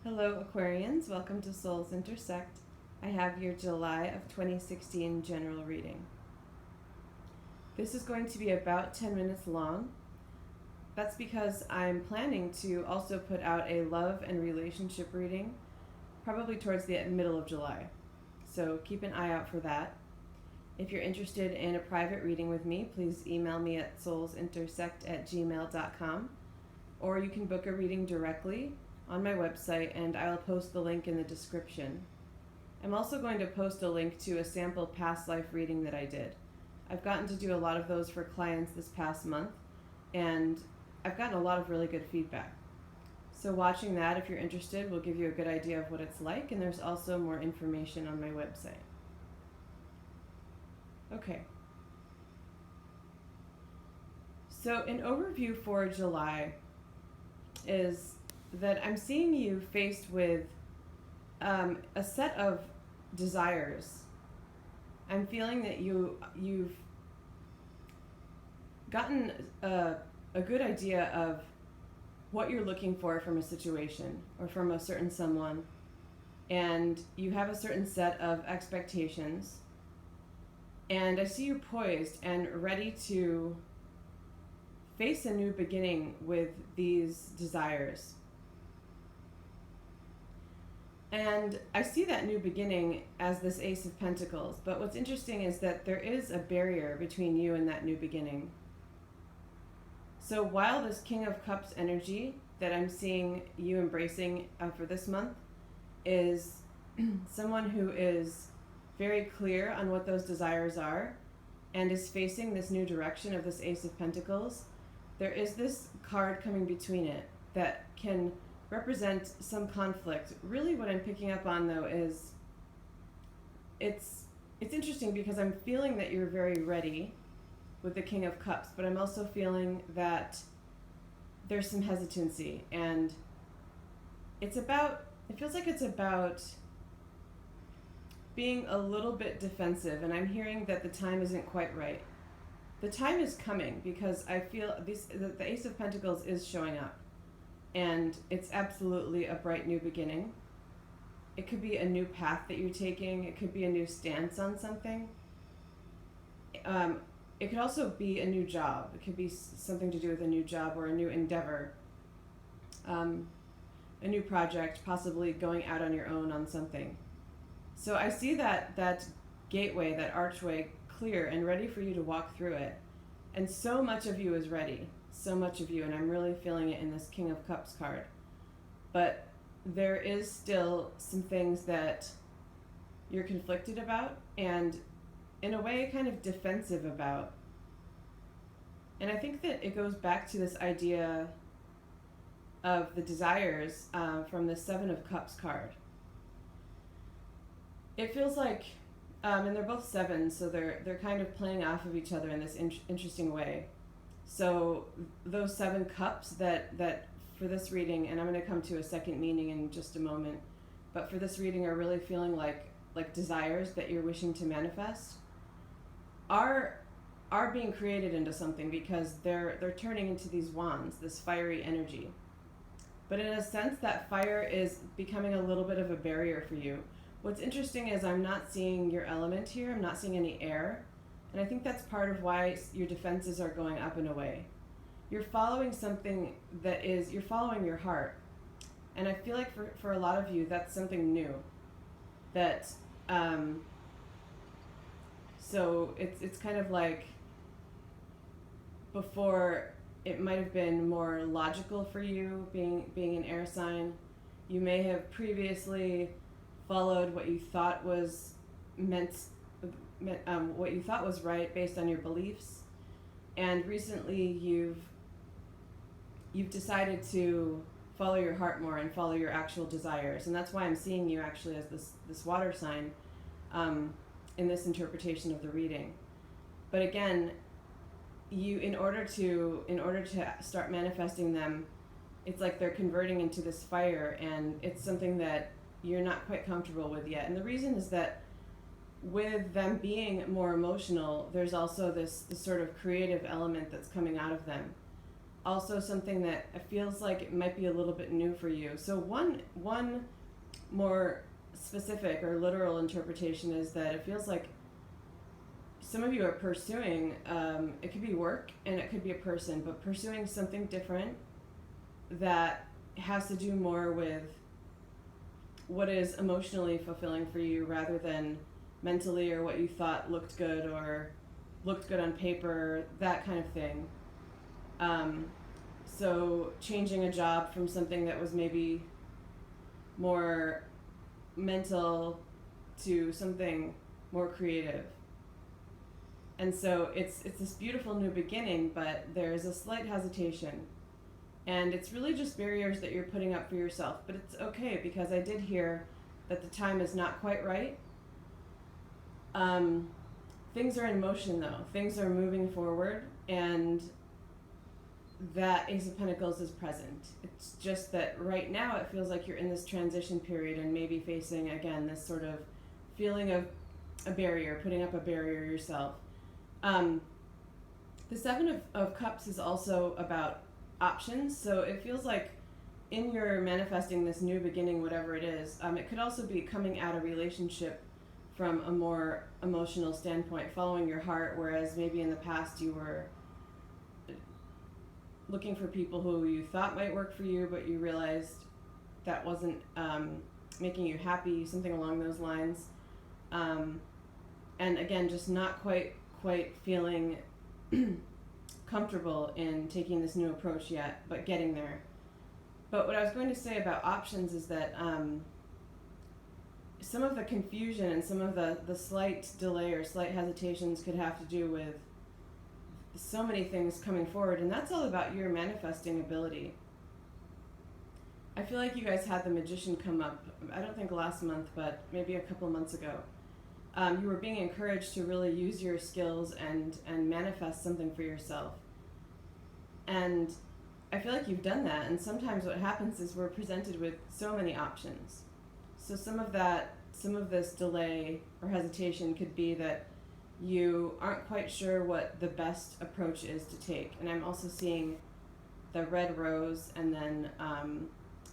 Hello, Aquarians. Welcome to Souls Intersect. I have your July of 2016 general reading. This is going to be about 10 minutes long. That's because I'm planning to also put out a love and relationship reading, probably towards the middle of July. So keep an eye out for that. If you're interested in a private reading with me, please email me at soulsintersect@gmail.com, or you can book a reading directly on my website, and I'll post the link in the description. I'm also going to post a link to a sample past life reading that I did. I've gotten to do a lot of those for clients this past month, and I've gotten a lot of really good feedback. So watching that, if you're interested, will give you a good idea of what it's like, and there's also more information on my website. Okay. So an overview for July is that I'm seeing you faced with a set of desires. I'm feeling that you've gotten a good idea of what you're looking for from a situation or from a certain someone, and you have a certain set of expectations, and I see you poised and ready to face a new beginning with these desires. And I see that new beginning as this Ace of Pentacles, but what's interesting is that there is a barrier between you and that new beginning. So while this King of Cups energy that I'm seeing you embracing for this month is someone who is very clear on what those desires are and is facing this new direction of this Ace of Pentacles, there is this card coming between it that can represent some conflict. Really what I'm picking up on, though, is it's interesting because I'm feeling that you're very ready with the King of Cups, but I'm also feeling that there's some hesitancy, and it feels like it's about being a little bit defensive, and I'm hearing that the time isn't quite right. The time is coming because I feel the Ace of Pentacles is showing up. And it's absolutely a bright new beginning. It could be a new path that you're taking. It could be a new stance on something. It could also be a new job. It could be something to do with a new job or a new endeavor, a new project, possibly going out on your own on something. So I see that gateway, that archway, clear and ready for you to walk through it. And so much of you is ready. So much of you, and I'm really feeling it in this King of Cups card. But there is still some things that you're conflicted about and in a way kind of defensive about. And I think that it goes back to this idea of the desires from the Seven of Cups card. It feels like, and they're both sevens, so they're kind of playing off of each other in this interesting way. So those 7 cups that for this reading, and I'm going to come to a second meaning in just a moment, but for this reading are really feeling like desires that you're wishing to manifest are being created into something because they're turning into these wands, this fiery energy. But in a sense, that fire is becoming a little bit of a barrier for you. What's interesting is I'm not seeing your element here. I'm not seeing any air. And I think that's part of why your defenses are going up and away. You're following something you're following your heart. And I feel like for a lot of you, that's something new. That, so it's kind of like before it might have been more logical for you being an air sign. You may have previously followed what you thought was what you thought was right based on your beliefs, and recently you've decided to follow your heart more and follow your actual desires, and that's why I'm seeing you actually as this water sign in this interpretation of the reading. But again, you in order to start manifesting them, it's like they're converting into this fire, and it's something that you're not quite comfortable with yet. And the reason is that with them being more emotional, there's also this sort of creative element that's coming out of them. also something that feels like it might be a little bit new for you. So one more specific or literal interpretation is that it feels like some of you are pursuing, it could be work and it could be a person, but pursuing something different that has to do more with what is emotionally fulfilling for you rather than mentally or what you thought looked good or looked good on paper, that kind of thing. So changing a job from something that was maybe more mental to something more creative. And so it's this beautiful new beginning, but there's a slight hesitation. And it's really just barriers that you're putting up for yourself. But it's okay, because I did hear that the time is not quite right. Things are in motion, though. Things are moving forward, and that Ace of Pentacles is present. It's just that right now it feels like you're in this transition period and maybe facing, again, this sort of feeling of a barrier, putting up a barrier yourself. The Seven of Cups is also about options, so it feels like in your manifesting this new beginning, whatever it is, it could also be coming at a relationship from a more emotional standpoint, following your heart, whereas maybe in the past you were looking for people who you thought might work for you, but you realized that wasn't making you happy, something along those lines. And again, just not quite feeling comfortable in taking this new approach yet, but getting there. But what I was going to say about options is that some of the confusion and some of the slight delay or slight hesitations could have to do with so many things coming forward, and that's all about your manifesting ability. I feel like you guys had the Magician come up, I don't think last month, but maybe a couple of months ago. You were being encouraged to really use your skills and manifest something for yourself. And I feel like you've done that, and sometimes what happens is we're presented with so many options. So some of this delay or hesitation could be that you aren't quite sure what the best approach is to take. And I'm also seeing the red rose and then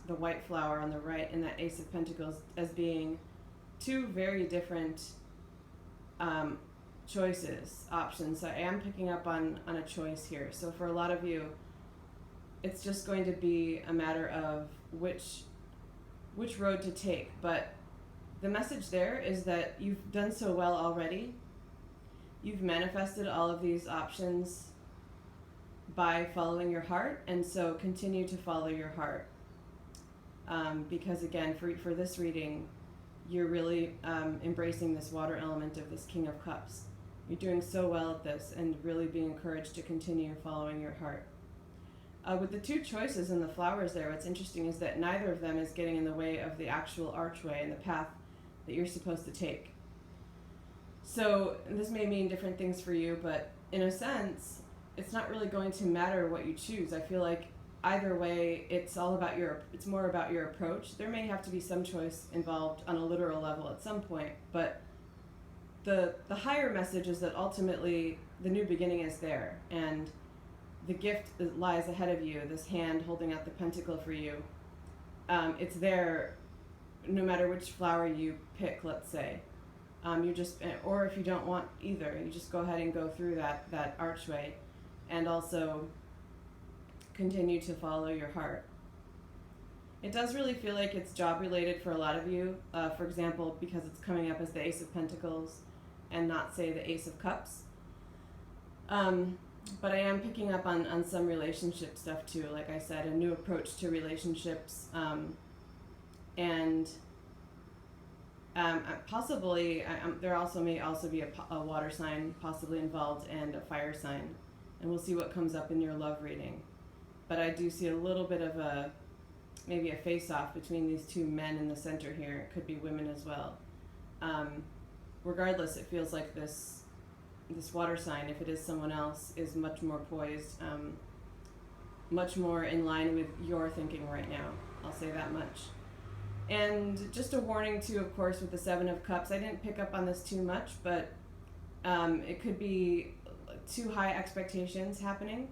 the white flower on the right and that Ace of Pentacles as being two very different choices, options. So I am picking up on a choice here. So for a lot of you, it's just going to be a matter of which road to take. But the message there is that you've done so well already. You've manifested all of these options by following your heart, and so continue to follow your heart. Because again, for this reading, you're really embracing this water element of this King of Cups. You're doing so well at this and really being encouraged to continue following your heart. With the two choices and the flowers there, what's interesting is that neither of them is getting in the way of the actual archway and the path that you're supposed to take. So this may mean different things for you, but in a sense, it's not really going to matter what you choose. I feel like either way, it's more about your approach. There may have to be some choice involved on a literal level at some point, but the higher message is that ultimately the new beginning is there, and the gift that lies ahead of you, this hand holding out the pentacle for you, it's there no matter which flower you pick, let's say. Or if you don't want either, you just go ahead and go through that archway and also continue to follow your heart. It does really feel like it's job related for a lot of you, for example, because it's coming up as the Ace of Pentacles and not, say, the Ace of Cups. But I am picking up on some relationship stuff too, like I said, a new approach to relationships, and possibly there may also be a water sign possibly involved and a fire sign, and we'll see what comes up in your love reading. But I do see a little bit of maybe a face-off between these two men in the center here. It could be women as well. Regardless, it feels like this water sign, if it is someone else, is much more poised, much more in line with your thinking right now. I'll say that much. And just a warning too, of course, with the Seven of Cups. I didn't pick up on this too much, but it could be too high expectations happening.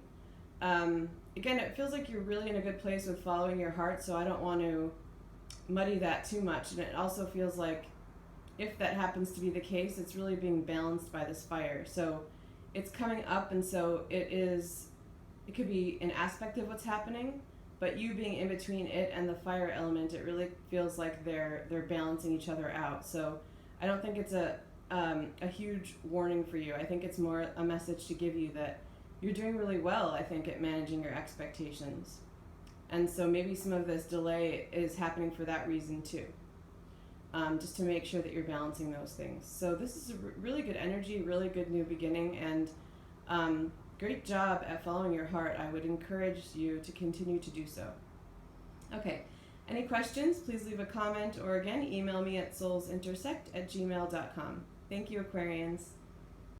again, it feels like you're really in a good place with following your heart, so I don't want to muddy that too much. And it also feels like if that happens to be the case, it's really being balanced by this fire. So it's coming up, and so it could be an aspect of what's happening, but you being in between it and the fire element, it really feels like they're balancing each other out. So I don't think it's a huge warning for you. I think it's more a message to give you that you're doing really well, I think, at managing your expectations. And so maybe some of this delay is happening for that reason too. Just to make sure that you're balancing those things. So this is a really good energy, really good new beginning, and great job at following your heart. I would encourage you to continue to do so. Okay, any questions, please leave a comment, or again, email me at soulsintersect@gmail.com. Thank you, Aquarians.